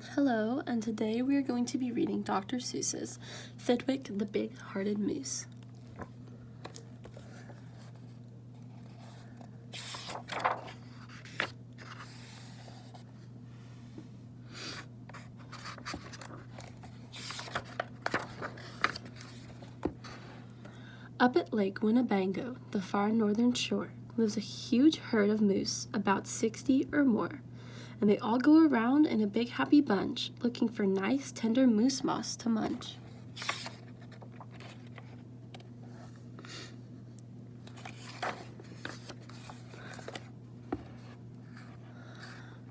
Hello, and today we are going to be reading Dr. Seuss's Thidwick the Big-Hearted Moose. Up at Lake Winnebago, the far northern shore, lives a huge herd of moose, about 60 or more, and they all go around in a big happy bunch, looking for nice tender moose moss to munch.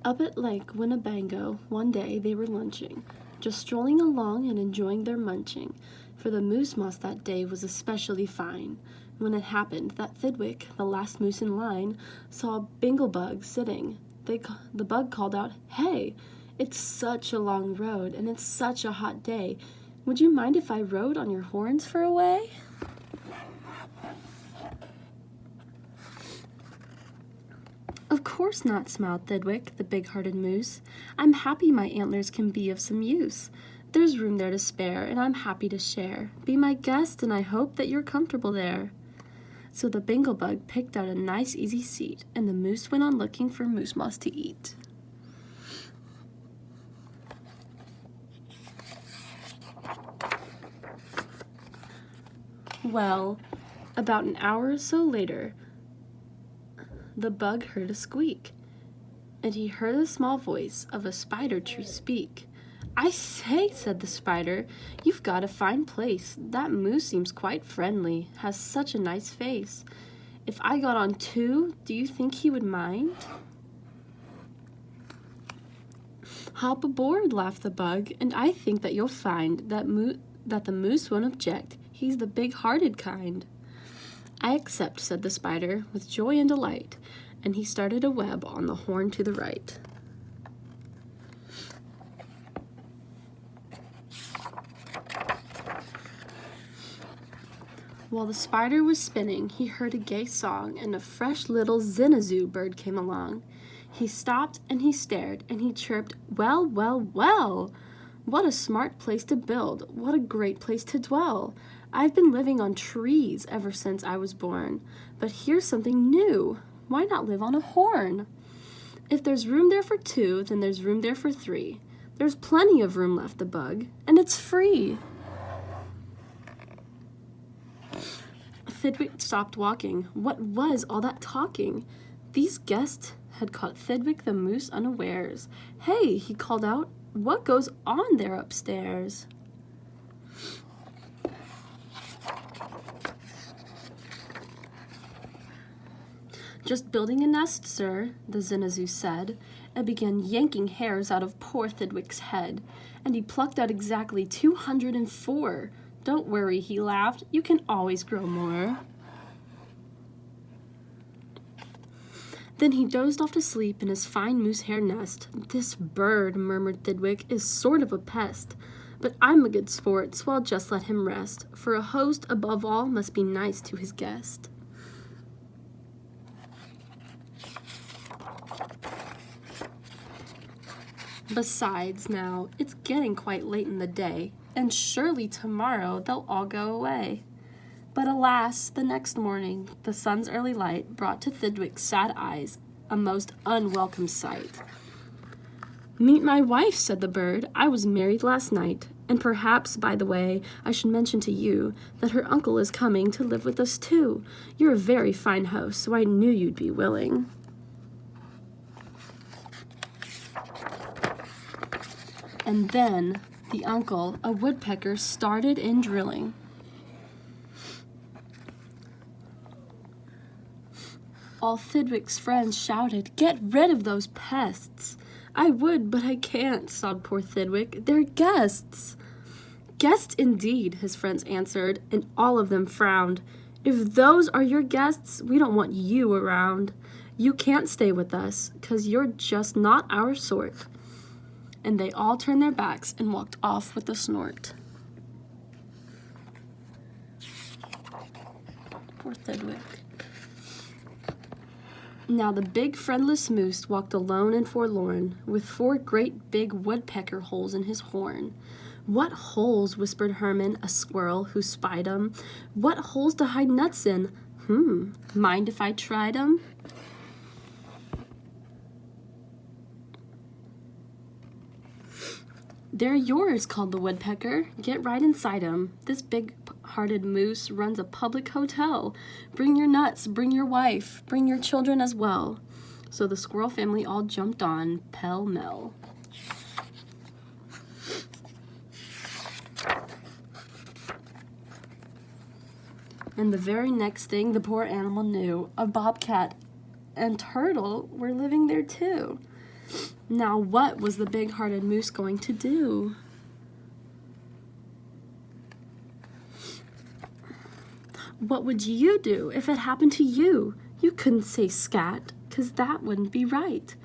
Up at Lake Winnebago, one day they were lunching, just strolling along and enjoying their munching, for the moose moss that day was especially fine, when it happened that Thidwick, the last moose in line, saw a binglebug sitting. The bug called out, "Hey, it's such a long road, and it's such a hot day. Would you mind if I rode on your horns for a way?" "Of course not," smiled Thidwick, the big-hearted moose. "I'm happy my antlers can be of some use. There's room there to spare, and I'm happy to share. Be my guest, and I hope that you're comfortable there." So the binglebug picked out a nice easy seat, and the moose went on looking for moose moss to eat. Well, about an hour or so later, the bug heard a squeak, and he heard the small voice of a spider tree speak. "I say," said the spider, "you've got a fine place. That moose seems quite friendly, has such a nice face. If I got on too, do you think he would mind?" "Hop aboard," laughed the bug, "and I think that you'll find that the moose won't object. He's the big-hearted kind." "I accept," said the spider, with joy and delight, and he started a web on the horn to the right. While the spider was spinning, he heard a gay song, and a fresh little zinazoo bird came along. He stopped, and he stared, and he chirped, "Well, well, well! What a smart place to build! What a great place to dwell! I've been living on trees ever since I was born, but here's something new. Why not live on a horn? If there's room there for two, then there's room there for three. There's plenty of room," laughed the bug, "and it's free." Thidwick stopped walking. What was all that talking? These guests had caught Thidwick the moose unawares. "Hey," he called out, "what goes on there upstairs?" "Just building a nest, sir," the zinazoo said, and began yanking hairs out of poor Thidwick's head, and he plucked out exactly 204. "Don't worry," he laughed, "you can always grow more." Then he dozed off to sleep in his fine moose hair nest. "This bird," murmured Thidwick, "is sort of a pest, but I'm a good sport, so I'll just let him rest, for a host, above all, must be nice to his guest." "Besides, now, it's getting quite late in the day, and surely tomorrow they'll all go away." But alas, the next morning, the sun's early light brought to Thidwick's sad eyes a most unwelcome sight. "Meet my wife," said the bird. "I was married last night, and perhaps, by the way, I should mention to you that her uncle is coming to live with us too. You're a very fine host, so I knew you'd be willing." And then the uncle, a woodpecker, started in drilling. All Thidwick's friends shouted, "Get rid of those pests!" "I would, but I can't," sobbed poor Thidwick. "They're guests." "Guests indeed," his friends answered, and all of them frowned. "If those are your guests, we don't want you around. You can't stay with us, 'cause you're just not our sort." And they all turned their backs and walked off with a snort. Poor Thidwick. Now the big friendless moose walked alone and forlorn, with 4 great big woodpecker holes in his horn. "What holes?" whispered Herman, a squirrel, who spied 'em. "What holes to hide nuts in? Mind if I tried 'em?" "They're yours," called the woodpecker. "Get right inside 'em. This big-hearted moose runs a public hotel. Bring your nuts, bring your wife, bring your children as well." So the squirrel family all jumped on pell-mell. And the very next thing the poor animal knew, a bobcat and turtle were living there too. Now what was the big-hearted moose going to do? What would you do if it happened to you? You couldn't say scat, 'cause that wouldn't be right.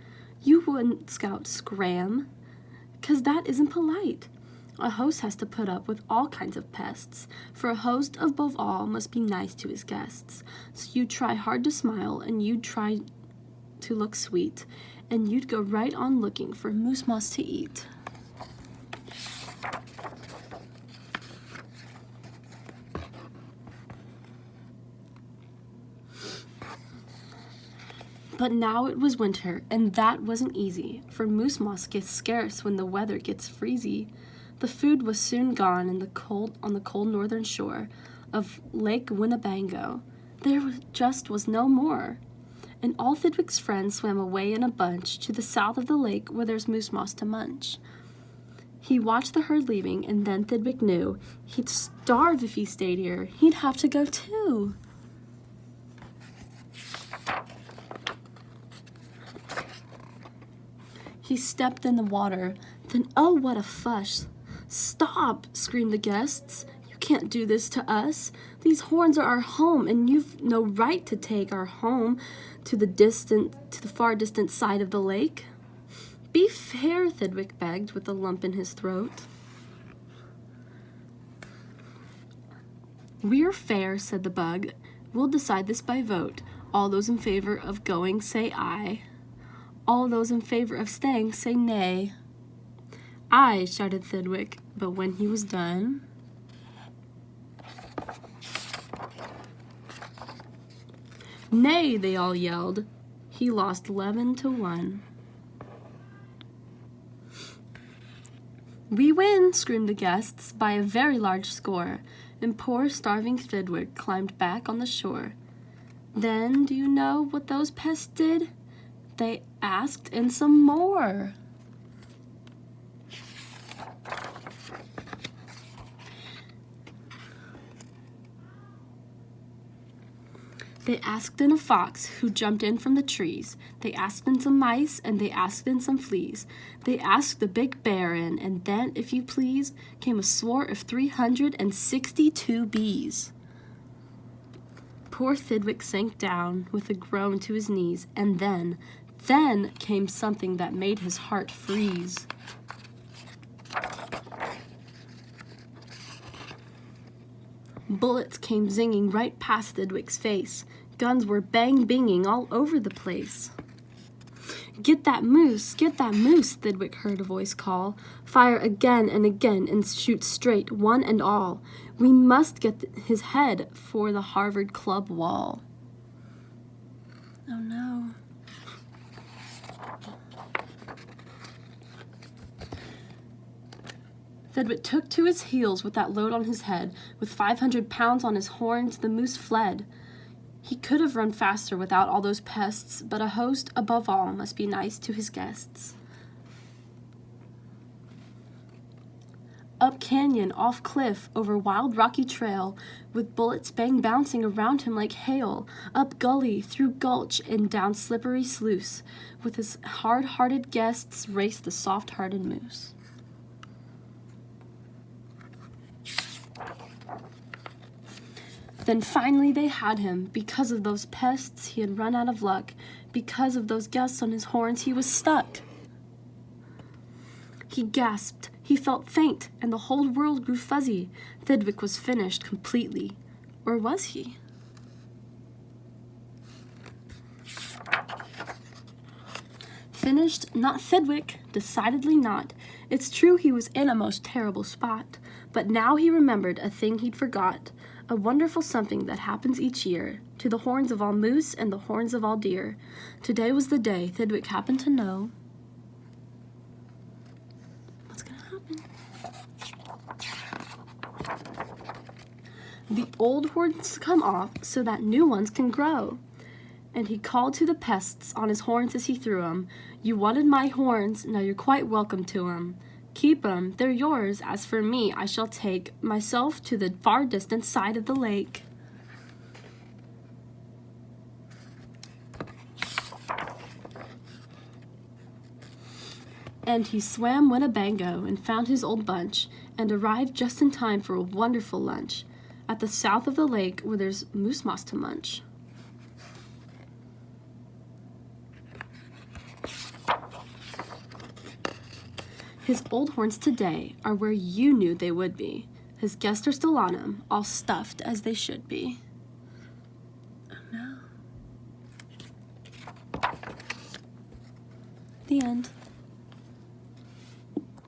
You wouldn't scout scram, 'cause that isn't polite. A host has to put up with all kinds of pests, for a host above all must be nice to his guests. So you'd try hard to smile, and you'd try to look sweet, and you'd go right on looking for moose moss to eat. But now it was winter, and that wasn't easy, for moose moss gets scarce when the weather gets freezy. The food was soon gone on the cold northern shore of Lake Winnebago. There was no more. And all Thidwick's friends swam away in a bunch to the south of the lake where there's moose moss to munch. He watched the herd leaving, and then Thidwick knew he'd starve if he stayed here. He'd have to go too. He stepped in the water. Then, oh, what a fuss. "Stop!" screamed the guests. "You can't do this to us. These horns are our home, and you've no right to take our home to the far distant side of the lake." "Be fair," Thidwick begged, with a lump in his throat. "We're fair," said the bug. "We'll decide this by vote. All those in favor of going, say aye. All those in favor of staying, say nay." "Aye," shouted Thidwick, but when he was done, "Nay," they all yelled. He lost 11-1. "We win," screamed the guests, by a very large score, and poor starving Thidwick climbed back on the shore. Then, do you know what those pests did? They asked and some more. They asked in a fox, who jumped in from the trees. They asked in some mice, and they asked in some fleas. They asked the big bear in, and then, if you please, came a swarm of 362 bees. Poor Thidwick sank down with a groan to his knees, and then came something that made his heart freeze. Bullets came zinging right past Thidwick's face. Guns were bang-binging all over the place. Get that moose, Thidwick heard a voice call. "Fire again and again and shoot straight, one and all. We must get his head for the Harvard Club wall." Oh no. Thidwick took to his heels with that load on his head. With 500 pounds on his horns, the moose fled. He could have run faster without all those pests, but a host, above all, must be nice to his guests. Up canyon, off cliff, over wild rocky trail, with bullets bouncing around him like hail, up gully, through gulch, and down slippery sluice, with his hard-hearted guests raced the soft-hearted moose. Then finally they had him. Because of those pests, he had run out of luck. Because of those guests on his horns, he was stuck. He gasped. He felt faint, and the whole world grew fuzzy. Thidwick was finished completely. Or was he? finished, not Thidwick, decidedly not. It's true he was in a most terrible spot, but now he remembered a thing he'd forgot, a wonderful something that happens each year, to the horns of all moose and the horns of all deer. Today was the day Thidwick happened to know. What's gonna happen? The old horns come off so that new ones can grow. And he called to the pests on his horns as he threw 'em. You wanted my horns, now you're quite welcome to 'em. Keep 'em, they're yours. As for me, I shall take myself to the far distant side of the lake. And he swam Winnebago and found his old bunch, and arrived just in time for a wonderful lunch at the south of the lake where there's moose moss to munch. His old horns today are where you knew they would be. His guests are still on him, all stuffed as they should be. Oh no. The end.